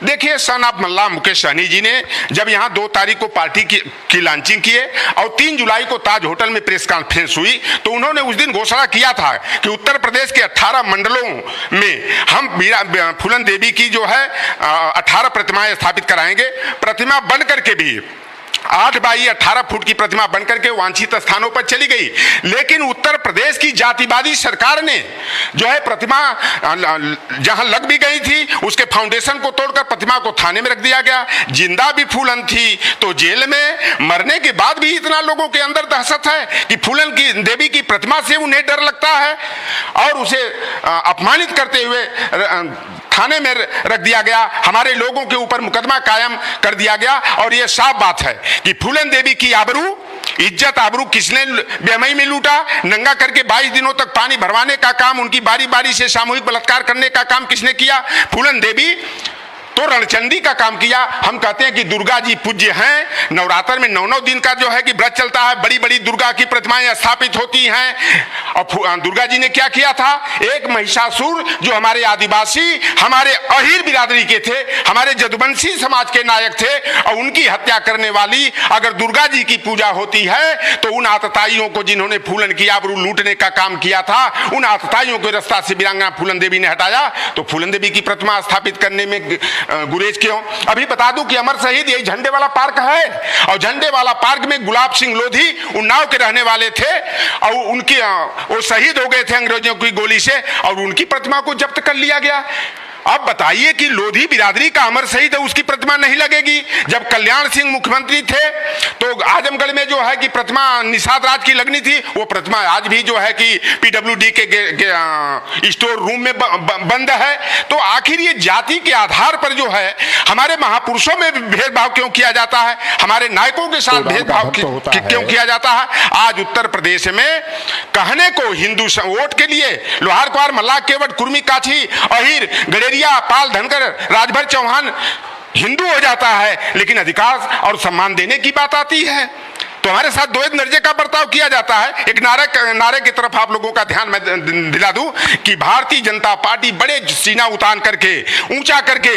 देखिए, son of मल्ला मुकेश सहनी जी ने जब यहाँ 2 तारीख को पार्टी की लॉन्चिंग किए और 3 जुलाई को ताज होटल में प्रेस कॉन्फ्रेंस हुई, तो उन्होंने उस दिन घोषणा किया था कि उत्तर प्रदेश के 18 मंडलों में हम फूलन देवी की जो है 18 प्रतिमाएं स्थापित कराएंगे। प्रतिमा बन करके भी 8 बाई 18 फुट की प्रतिमा बनकर के वांछित स्थानों पर चली गई, लेकिन उत्तर प्रदेश की जातिवादी सरकार ने जो है प्रतिमा जहां लग भी गई थी उसके फाउंडेशन को तोड़कर प्रतिमा को थाने में रख दिया गया। जिंदा भी फूलन थी तो जेल में, मरने के बाद भी इतना लोगों के अंदर दहशत है कि फूलन की देवी की प्रतिमा से उन्हें डर लगता है और उसे अपमानित करते हुए थाने में रख दिया गया। हमारे लोगों के ऊपर मुकदमा कायम कर दिया गया और यह साफ बात है कि फूलन देवी की आबरू, इज्जत आबरू किसने बेमई में लूटा, नंगा करके 22 दिनों तक पानी भरवाने का काम, उनकी बारी बारी से सामूहिक बलात्कार करने का काम किसने किया? फूलन देवी तो रणचंडी का काम किया। हम कहते हैं कि दुर्गा जी पूज्य हैं, नवरात्र में 9 दिन का जो है कि व्रत चलता है, बड़ी बड़ी दुर्गा की प्रतिमाएं स्थापित होती हैं। और दुर्गा जी ने क्या किया था? एक महिषासुर जो हमारे आदिवासी, हमारे अहीर बिरादरी के थे, हमारे जदुवंशी समाज के नायक थे, और उनकी हत्या करने वाली अगर दुर्गा जी की पूजा होती है तो उन आतताइयों को जिन्होंने फूलन की आबरू लूटने का काम किया था, उन आतताइयों को रास्ता से वीरांगना फूलन देवी ने हटाया, तो फूलन देवी की प्रतिमा स्थापित करने में गुरेज क्यों? अभी बता दूं कि अमर शहीद यही झंडे वाला पार्क है, और झंडे वाला पार्क में गुलाब सिंह लोधी उन्नाव के रहने वाले थे और उनकी वो शहीद हो गए थे अंग्रेजों की गोली से, और उनकी प्रतिमा को जब्त कर लिया गया। अब बताइए कि लोधी बिरादरी का अमर शहीद है, उसकी प्रतिमा नहीं लगेगी? जब कल्याण सिंह मुख्यमंत्री थे तो आजमगढ़ में जो है कि प्रतिमा निषाद राज की लगनी थी, वो प्रतिमा आज भी जो है कि पीडब्ल्यूडी के स्टोर रूम में बंद है। तो आखिर ये जाति के आधार पर जो है हमारे महापुरुषों में भेदभाव क्यों किया जाता है? हमारे नायकों के साथ भेदभाव क्यों किया जाता है? आज उत्तर प्रदेश में कहने को हिंदू वोट के लिए लोहार कुमार, मल्लाह, केवट, कुर्मी, काछी, अहीर, गडेरिया, पाल, धनकर, राजभर, चौहान हिंदू हो जाता है, लेकिन अधिकार और सम्मान देने की बात आती है तो हमारे साथ दो एक दर्जे का बर्ताव किया जाता है। एक नारे की तरफ आप लोगों का ध्यान मैं दिला दूं कि भारतीय जनता पार्टी बड़े सीना उतान करके, ऊंचा करके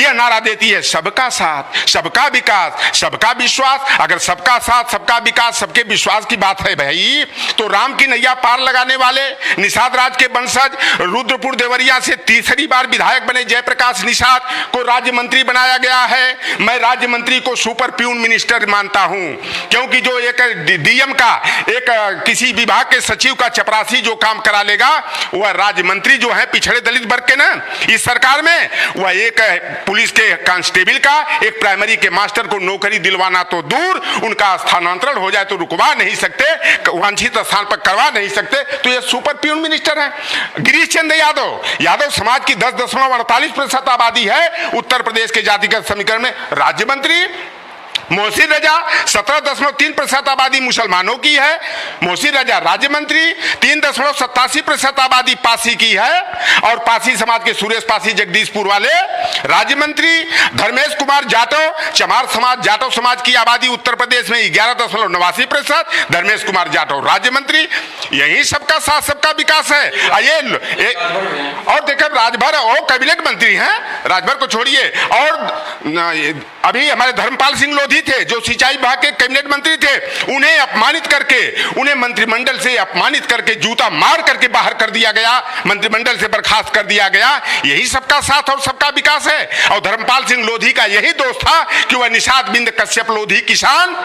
यह नारा देती है, सबका साथ, सबका विकास, सबका विश्वास। अगर सबका साथ, सबका विकास, सबके विश्वास की बात है भाई, तो राम की नैया पार लगाने वाले निषाद राज के वंशज रुद्रपुर देवरिया से तीसरी बार विधायक बने जयप्रकाश निषाद को राज्य मंत्री बनाया गया है। मैं राज्य मंत्री को सुपर प्यून मिनिस्टर मानता हूं, क्योंकि जो एक डीएम का, एक किसी विभाग के सचिव का चपरासी जो काम करा लेगा, वह राज्य मंत्री जो है पिछड़े दलित वर्ग के ना इस सरकार में, वह एक पुलिस के कांस्टेबल का, एक प्राइमरी के मास्टर को नौकरी दिलवाना तो दूर, उनका स्थानांतरण हो जाए तो रुकवा नहीं सकते, वांछित स्थान पर करवा नहीं सकते, तो यह सुपर प्यून मिनिस्टर है। गिरीश चंद्र यादव समाज की 10.48% आबादी है उत्तर प्रदेश के जातिगत समीकरण में, राज्य मंत्री। मोहसिन रजा 17.3% आबादी मुसलमानों की है, मोहसिन रजा राज्य मंत्री। 3.87% आबादी पासी की है, और पासी समाज के सुरेश पासी जगदीशपुर वाले राज्य मंत्री। धर्मेश कुमार जाटव, चमार समाज, जाटव समाज की आबादी उत्तर प्रदेश में 11.89%, धर्मेश कुमार जाटव राज्य मंत्री। यही सबका साथ, सबका विकास है। और देखिए राजभर और कैबिनेट मंत्री हैं, राजभर को छोड़िए, और अभी हमारे धर्मपाल सिंह लोधी थे जो सिंचाई विभाग के कैबिनेट मंत्री थे, उन्हें अपमानित करके, उन्हें मंत्रिमंडल से अपमानित करके, जूता मार करके बाहर कर दिया गया, मंत्रिमंडल से बर्खास्त कर दिया गया। यही सबका साथ और सबका विकास है। और धर्मपाल सिंह लोधी का यही दोष था कि वह निषाद बिंद कश्यप लोधी किसान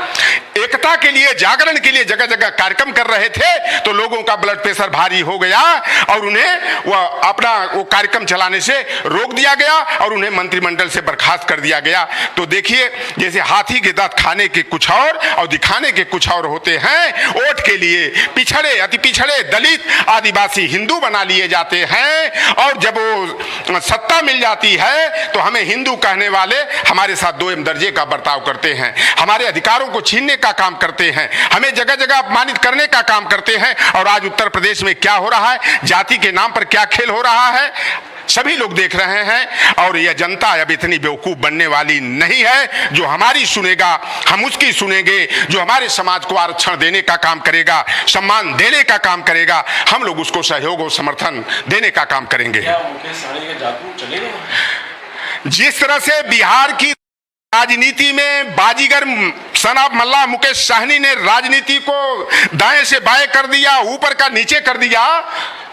एकता के लिए, जागरण के लिए जगह जगह कार्यक्रम कर रहे थे, तो लोगों का ब्लड प्रेशर भारी हो गया और उन्हें वह अपना वो कार्यक्रम चलाने से रोक दिया गया और उन्हें मंत्रिमंडल से बर्खास्त कर दिया गया। तो देखिए, जैसे हाथी के दांत खाने के कुछ और दिखाने के कुछ और होते हैं। वोट के लिए पिछड़े, अति पिछड़े, दलित, आदिवासी हिंदू बना लिए जाते हैं, और जब वो सत्ता मिल जाती है तो हमें हिंदू कहने वाले हमारे साथ दो दर्जे का बर्ताव करते हैं, हमारे अधिकारों को छीनने का काम करते हैं, हमें जगह जगह अपमानित करने का काम करते हैं। और आज उत्तर प्रदेश में क्या हो रहा है, जाति के नाम पर क्या खेल हो रहा है, सभी लोग देख रहे हैं। और यह जनता अब इतनी बेवकूफ बनने वाली नहीं है। जो हमारी सुनेगा हम उसकी सुनेंगे, जो हमारे समाज को आरक्षण देने का काम करेगा, सम्मान देने का काम करेगा, हम लोग उसको सहयोग और समर्थन देने का काम करेंगे। जिस तरह से बिहार की राजनीति में बाजीगर सन ऑफ मल्ला मुकेश साहनी ने राजनीति को दाएं से बाएं कर दिया, ऊपर का नीचे कर दिया,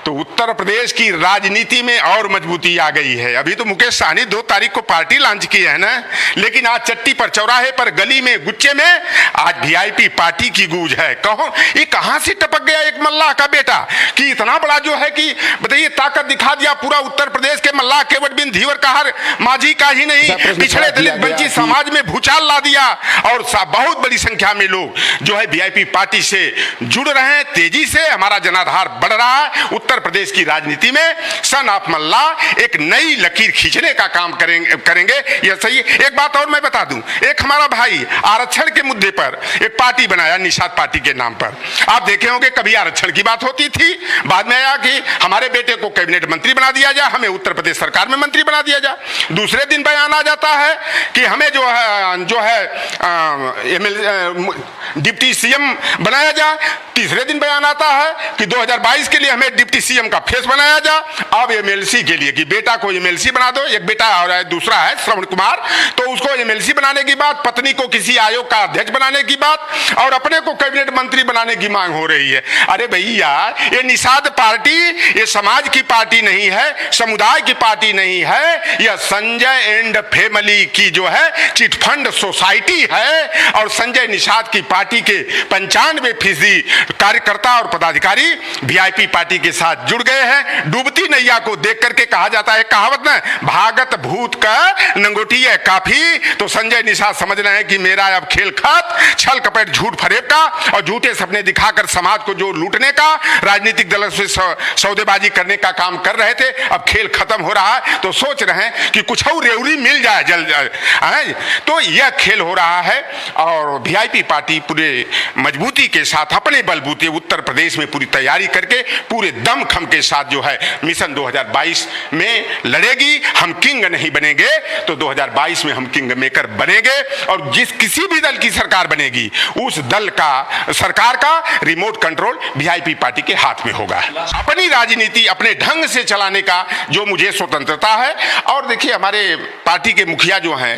तो उत्तर प्रदेश की राजनीति में और मजबूती आ गई है। अभी तो मुकेश साहनी 2 तारीख को पार्टी लॉन्च की है ना, लेकिन आज चट्टी पर, चौराहे पर, गली में, गुच्चे में आज वीआईपी पार्टी की गूंज है। कहो ये कहां से टपक गया एक मल्लाह का बेटा कि इतना बड़ा जो है कि बताइए ताकत दिखा दिया पूरा उत्तर प्रदेश के मल्लाह केवट बिन धीवर कहार माझी का ही नहीं, पिछड़े दलित वंचित समाज में भूचाल ला दिया और बहुत बड़ी संख्या में लोग जो है वीआईपी पार्टी से जुड़ रहे हैं। तेजी से हमारा जनाधार बढ़ रहा है। उत्तर प्रदेश की राजनीति में सन ऑफ मल्ला एक नई लकीर खींचने का काम करेंगे यह सही। एक बात और मैं बता दूं, एक हमारा भाई आरक्षण के मुद्दे पर एक पार्टी बनाया निषाद पार्टी के नाम पर। आप देखे होंगे कभी आरक्षण की बात होती थी, बाद में आया कि हमारे बेटे को कैबिनेट मंत्री बना दिया जाए, हमें उत्तर प्रदेश सरकार में मंत्री बना दिया जाए। दूसरे दिन बयान आ जाता है कि हमें जो है डिप्टी सीएम बनाया जाए। तीसरे दिन बयान आता है कि 2022 के लिए हमें डिप्टी सीएम का फेस बनाया जाए। अब एमएलसी के लिए कि बेटा को एमएलसी बना दो, एक बेटा और दूसरा है श्रवण कुमार, तो उसको एमएलसी बनाने की बात, पत्नी को किसी आयोग का अध्यक्ष बनाने की बात और अपने को कैबिनेट मंत्री बनाने की मांग हो रही है। अरे भैया ये निषाद पार्टी ये समाज की पार्टी नहीं है, समुदाय की पार्टी नहीं है, यह संजय एंड फैमिली की जो है चिटफंड सोसाइटी है। और संजय निषाद की पार्टी के 95% कार्यकर्ता और पदाधिकारी वीआईपी पार्टी के साथ जुड़ गए हैं। डूबती नैया को देख करके कहा जाता है, कहावत ना, भागत भूत का नंगोटी है काफी। तो संजय निषाद समझ रहे हैं कि मेरा अब खेल खत, छल कपट झूठ फरेब का और झूठे सपने दिखाकर समाज को जो लूटने का, राजनीतिक दलों से सौदेबाजी करने का काम कर रहे थे, अब खेल खत्म हो रहा है। तो सोच रहे हैं कि कुछ और रेवड़ी मिल जाए जल्द। तो यह खेल हो रहा है और वीआईपी पार्टी पूरे मजबूती के साथ अपने बलबूते उत्तर प्रदेश में पूरी तैयारी करके पूरे दमखम के साथ जो है मिशन 2022 में लड़ेगी। हम किंग नहीं बनेंगे तो 2022 में हम किंग मेकर बनेंगे और जिस किसी भी दल की सरकार बनेगी उस दल का, सरकार का रिमोट कंट्रोल वीआईपी पार्टी के हाथ में होगा। अपनी राजनीति अपने ढंग से चलाने का जो मुझे स्वतंत्रता है। और देखिए हमारे पार्टी के मुखिया जो हैं,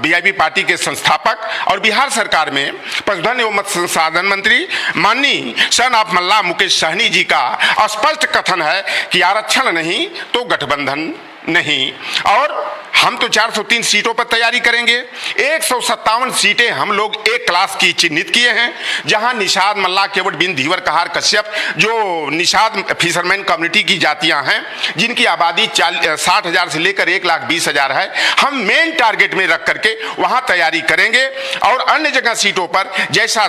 वीआईपी पार्टी के संस्थापक और बिहार सरकार में पशुधन एवं मत्स्य संसाधन मंत्री माननीय सन ऑफ मल्ला मुकेश साहनी जी का स्पष्ट कथन है कि आरक्षण नहीं तो गठबंधन नहीं। और हम तो 403 सीटों पर तैयारी करेंगे। 157 सीटें हम लोग एक क्लास की चिन्हित किए हैं, जहां निषाद मल्ला केवट बिन धीवर कहार कश्यप जो निषाद फिशरमैन कम्युनिटी की जातियां हैं, जिनकी आबादी 60,000 से लेकर 1,20,000 है, हम मेन टारगेट में रख करके वहां तैयारी करेंगे। और अन्य जगह सीटों पर जैसा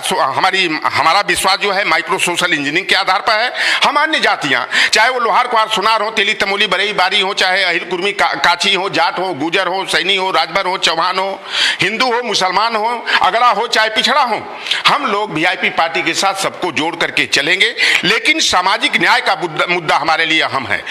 हमारा विश्वास जो है माइक्रो सोशल इंजीनियरिंग के आधार पर है, हम अन्य जातियां चाहे वो लोहार कुहार सुनार हो, तेली तमोली बरई बारी हो, चाहे अहिल कुर्मी काछी हो, जाट हो, गुजर हो, सैनी हो, राजभर हो, चौहान हो, हिंदू हो, मुसलमान हो, अगड़ा हो, चाहे पिछड़ा हो, हम लोग वीआईपी पार्टी के साथ सबको जोड़ करके चलेंगे। लेकिन सामाजिक न्याय का मुद्दा हमारे लिए अहम है।